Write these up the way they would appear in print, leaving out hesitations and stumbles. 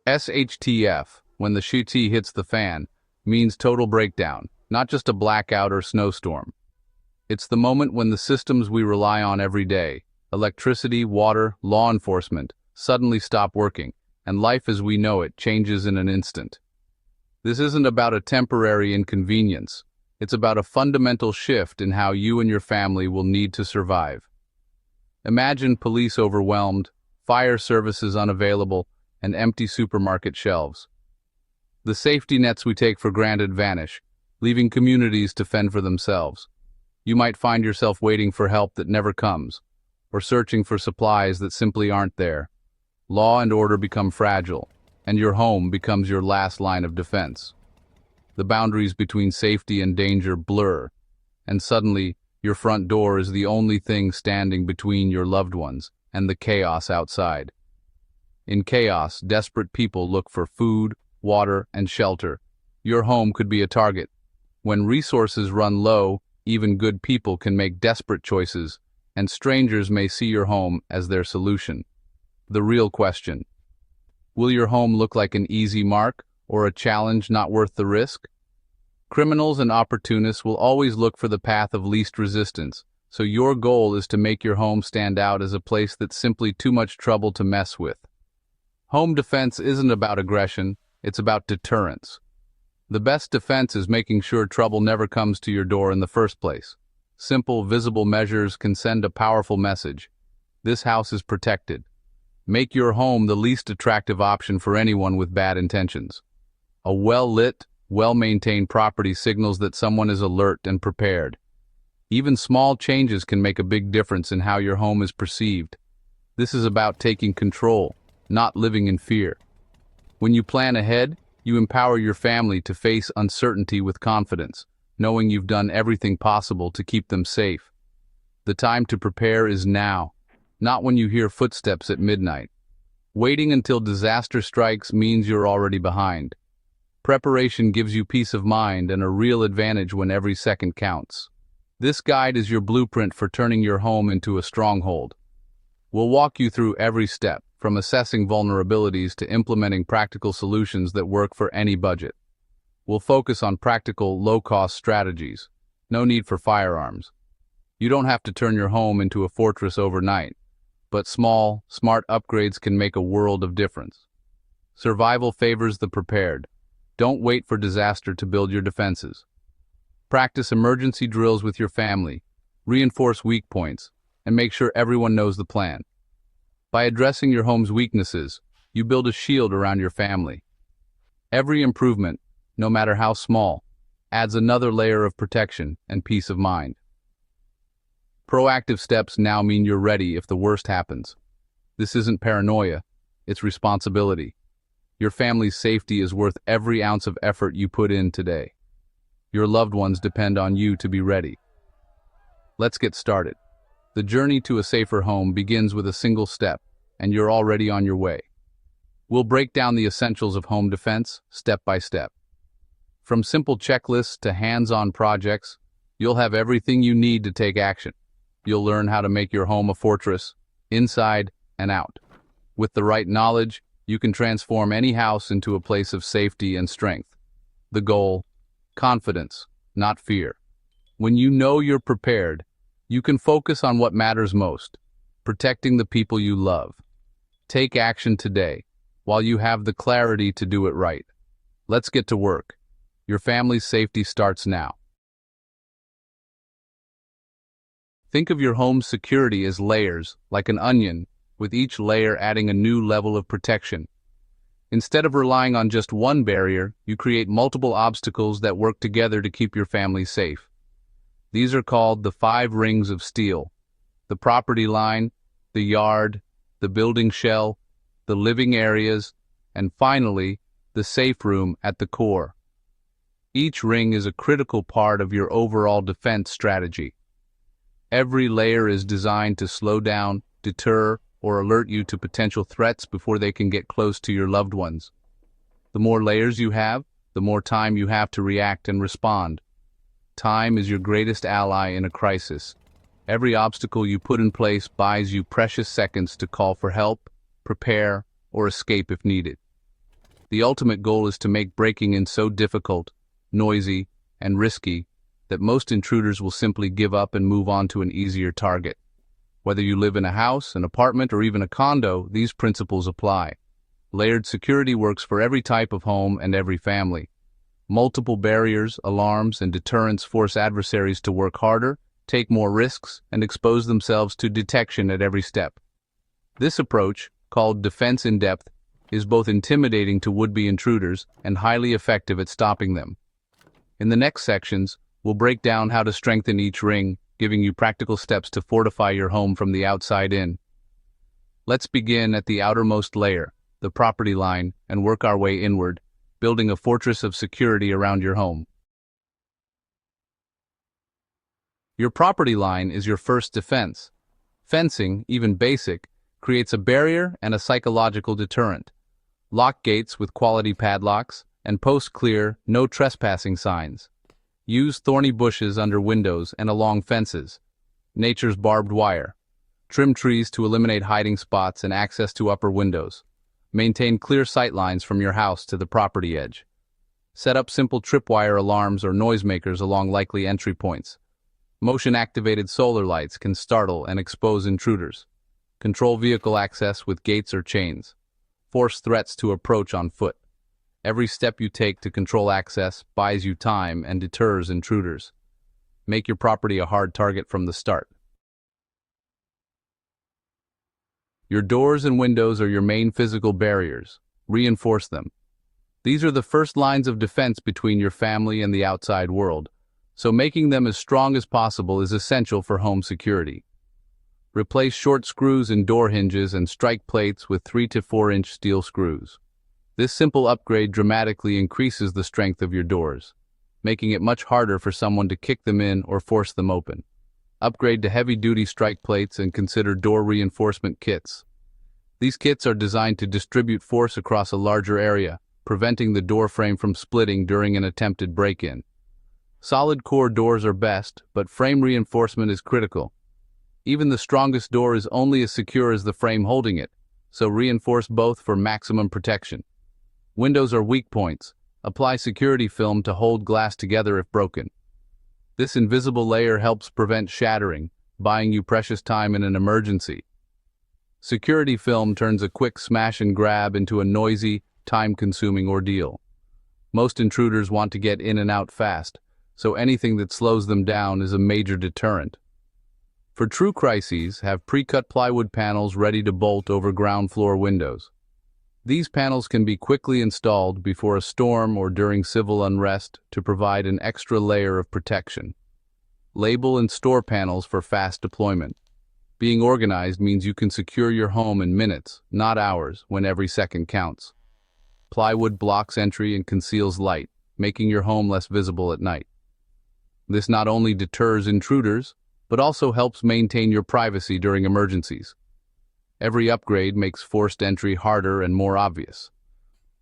SHTF, when the SHTF hits the fan, means total breakdown, not just a blackout or snowstorm. It's the moment when the systems we rely on every day, electricity, water, law enforcement, suddenly stop working, and life as we know it changes in an instant. This isn't about a temporary inconvenience. It's about a fundamental shift in how you and your family will need to survive. Imagine police overwhelmed, fire services unavailable, and empty supermarket shelves. The safety nets we take for granted vanish, leaving communities to fend for themselves. You might find yourself waiting for help that never comes, or searching for supplies that simply aren't there. Law and order become fragile, and your home becomes your last line of defense. The boundaries between safety and danger blur, and suddenly your front door is the only thing standing between your loved ones and the chaos outside. In chaos, desperate people look for food, water, and shelter. Your home could be a target. When resources run low, even good people can make desperate choices, and strangers may see your home as their solution. The real question: will your home look like an easy mark or a challenge not worth the risk? Criminals and opportunists will always look for the path of least resistance, so your goal is to make your home stand out as a place that's simply too much trouble to mess with. Home defense isn't about aggression, it's about deterrence. The best defense is making sure trouble never comes to your door in the first place. Simple, visible measures can send a powerful message. This house is protected. Make your home the least attractive option for anyone with bad intentions. A well-lit, well-maintained property signals that someone is alert and prepared. Even small changes can make a big difference in how your home is perceived. This is about taking control, not living in fear. When you plan ahead, you empower your family to face uncertainty with confidence, knowing you've done everything possible to keep them safe. The time to prepare is now, not when you hear footsteps at midnight. Waiting until disaster strikes means you're already behind. Preparation gives you peace of mind and a real advantage when every second counts. This guide is your blueprint for turning your home into a stronghold. We'll walk you through every step, from assessing vulnerabilities to implementing practical solutions that work for any budget. We'll focus on practical, low-cost strategies. No need for firearms. You don't have to turn your home into a fortress overnight, but small, smart upgrades can make a world of difference. Survival favors the prepared. Don't wait for disaster to build your defenses. Practice emergency drills with your family, reinforce weak points, and make sure everyone knows the plan. By addressing your home's weaknesses, you build a shield around your family. Every improvement, no matter how small, adds another layer of protection and peace of mind. Proactive steps now mean you're ready if the worst happens. This isn't paranoia, it's responsibility. Your family's safety is worth every ounce of effort you put in today. Your loved ones depend on you to be ready. Let's get started. The journey to a safer home begins with a single step, and you're already on your way. We'll break down the essentials of home defense, step by step. From simple checklists to hands-on projects, you'll have everything you need to take action. You'll learn how to make your home a fortress, inside and out. With the right knowledge, you can transform any house into a place of safety and strength. The goal: confidence, not fear. When you know you're prepared, you can focus on what matters most, protecting the people you love. Take action today, while you have the clarity to do it right. Let's get to work. Your family's safety starts now. Think of your home's security as layers, like an onion, with each layer adding a new level of protection. Instead of relying on just one barrier, you create multiple obstacles that work together to keep your family safe. These are called the 5 rings of steel: the property line, the yard, the building shell, the living areas, and finally, the safe room at the core. Each ring is a critical part of your overall defense strategy. Every layer is designed to slow down, deter, or alert you to potential threats before they can get close to your loved ones. The more layers you have, the more time you have to react and respond. Time is your greatest ally in a crisis. Every obstacle you put in place buys you precious seconds to call for help, prepare, or escape if needed. The ultimate goal is to make breaking in so difficult, noisy, and risky that most intruders will simply give up and move on to an easier target. Whether you live in a house, an apartment, or even a condo, these principles apply. Layered security works for every type of home and every family. Multiple barriers, alarms, and deterrents force adversaries to work harder, take more risks, and expose themselves to detection at every step. This approach, called defense in depth, is both intimidating to would-be intruders and highly effective at stopping them. In the next sections, we'll break down how to strengthen each ring, giving you practical steps to fortify your home from the outside in. Let's begin at the outermost layer, the property line, and work our way inward, building a fortress of security around your home. Your property line is your first defense. Fencing, even basic, creates a barrier and a psychological deterrent. Lock gates with quality padlocks, and post clear, no trespassing signs. Use thorny bushes under windows and along fences. Nature's barbed wire. Trim trees to eliminate hiding spots and access to upper windows. Maintain clear sight lines from your house to the property edge. Set up simple tripwire alarms or noisemakers along likely entry points. Motion-activated solar lights can startle and expose intruders. Control vehicle access with gates or chains. Force threats to approach on foot. Every step you take to control access buys you time and deters intruders. Make your property a hard target from the start. Your doors and windows are your main physical barriers. Reinforce them. These are the first lines of defense between your family and the outside world, so making them as strong as possible is essential for home security. Replace short screws in door hinges and strike plates with 3 to 4 inch steel screws. This simple upgrade dramatically increases the strength of your doors, making it much harder for someone to kick them in or force them open. Upgrade to heavy-duty strike plates and consider door reinforcement kits. These kits are designed to distribute force across a larger area, preventing the door frame from splitting during an attempted break-in. Solid core doors are best, but frame reinforcement is critical. Even the strongest door is only as secure as the frame holding it, so reinforce both for maximum protection. Windows are weak points. Apply security film to hold glass together if broken. This invisible layer helps prevent shattering, buying you precious time in an emergency. Security film turns a quick smash and grab into a noisy, time-consuming ordeal. Most intruders want to get in and out fast, so anything that slows them down is a major deterrent. For true crises, have pre-cut plywood panels ready to bolt over ground floor windows. These panels can be quickly installed before a storm or during civil unrest to provide an extra layer of protection. Label and store panels for fast deployment. Being organized means you can secure your home in minutes, not hours, when every second counts. Plywood blocks entry and conceals light, making your home less visible at night. This not only deters intruders, but also helps maintain your privacy during emergencies. Every upgrade makes forced entry harder and more obvious.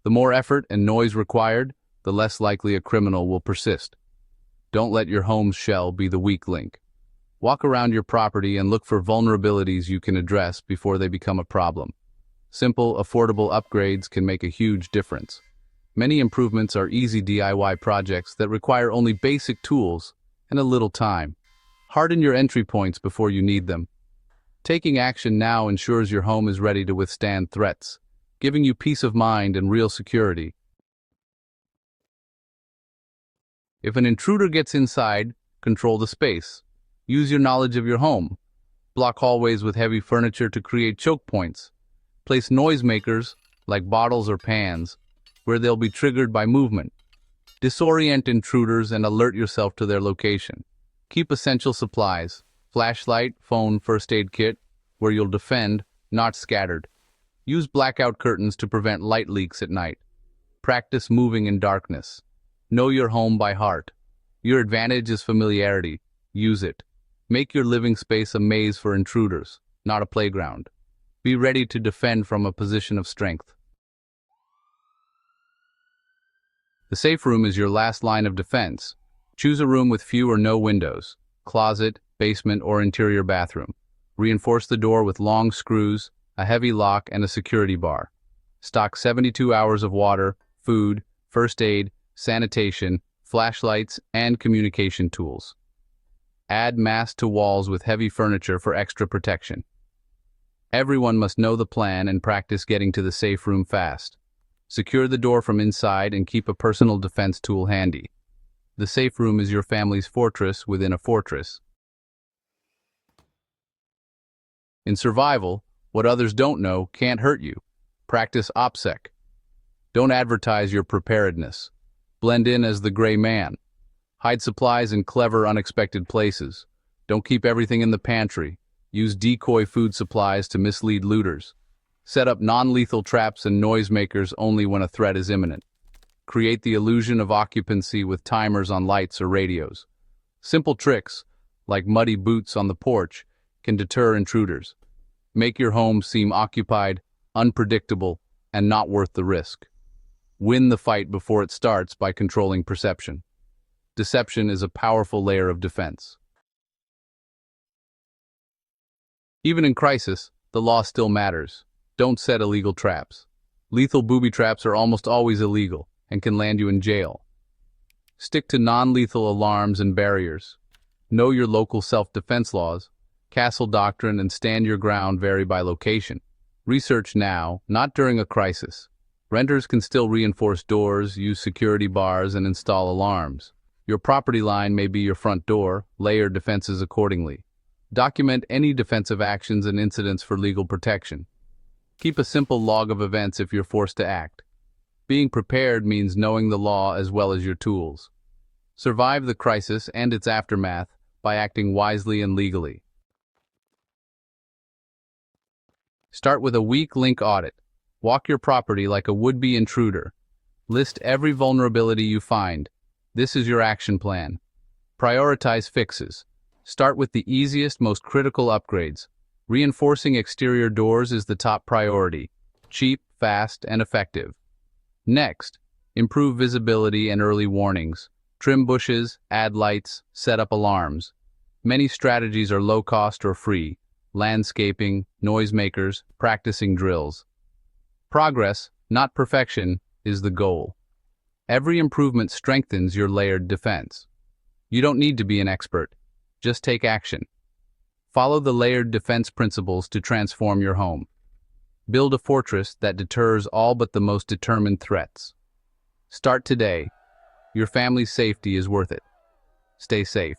The more effort and noise required, the less likely a criminal will persist. Don't let your home's shell be the weak link. Walk around your property and look for vulnerabilities you can address before they become a problem. Simple, affordable upgrades can make a huge difference. Many improvements are easy DIY projects that require only basic tools and a little time. Harden your entry points before you need them. Taking action now ensures your home is ready to withstand threats, giving you peace of mind and real security. If an intruder gets inside, control the space. Use your knowledge of your home. Block hallways with heavy furniture to create choke points. Place noisemakers, like bottles or pans, where they'll be triggered by movement. Disorient intruders and alert yourself to their location. Keep essential supplies. Flashlight, phone, first aid kit, where you'll defend, not scattered. Use blackout curtains to prevent light leaks at night. Practice moving in darkness. Know your home by heart. Your advantage is familiarity. Use it. Make your living space a maze for intruders, not a playground. Be ready to defend from a position of strength. The safe room is your last line of defense. Choose a room with few or no windows. Closet, basement, or interior bathroom. Reinforce the door with long screws, a heavy lock, and a security bar. Stock 72 hours of water, food, first aid, sanitation, flashlights, and communication tools. Add mast to walls with heavy furniture for extra protection. Everyone must know the plan and practice getting to the safe room fast. Secure the door from inside and keep a personal defense tool handy. The safe room is your family's fortress within a fortress. In survival, what others don't know can't hurt you. Practice OPSEC. Don't advertise your preparedness. Blend in as the gray man. Hide supplies in clever, unexpected places. Don't keep everything in the pantry. Use decoy food supplies to mislead looters. Set up non-lethal traps and noisemakers only when a threat is imminent. Create the illusion of occupancy with timers on lights or radios. Simple tricks, like muddy boots on the porch, can deter intruders. Make your home seem occupied, unpredictable, and not worth the risk. Win the fight before it starts by controlling perception. Deception is a powerful layer of defense. Even in crisis, the law still matters. Don't set illegal traps. Lethal booby traps are almost always illegal and can land you in jail. Stick to non-lethal alarms and barriers. Know your local self-defense laws. Castle doctrine and stand your ground vary by location. Research now, not during a crisis. Renters can still reinforce doors, use security bars, and install alarms. Your property line may be your front door. Layer defenses accordingly. Document any defensive actions and incidents for legal protection. Keep a simple log of events if you're forced to act. Being prepared means knowing the law as well as your tools. Survive the crisis and its aftermath by acting wisely and legally. Start with a weak link audit. Walk your property like a would-be intruder. List every vulnerability you find. This is your action plan. Prioritize fixes. Start with the easiest, most critical upgrades. Reinforcing exterior doors is the top priority. Cheap, fast, and effective. Next, improve visibility and early warnings. Trim bushes, add lights, set up alarms. Many strategies are low-cost or free. Landscaping, noisemakers, practicing drills. Progress, not perfection, is the goal. Every improvement strengthens your layered defense. You don't need to be an expert. Just take action. Follow the layered defense principles to transform your home. Build a fortress that deters all but the most determined threats. Start today. Your family's safety is worth it. Stay safe.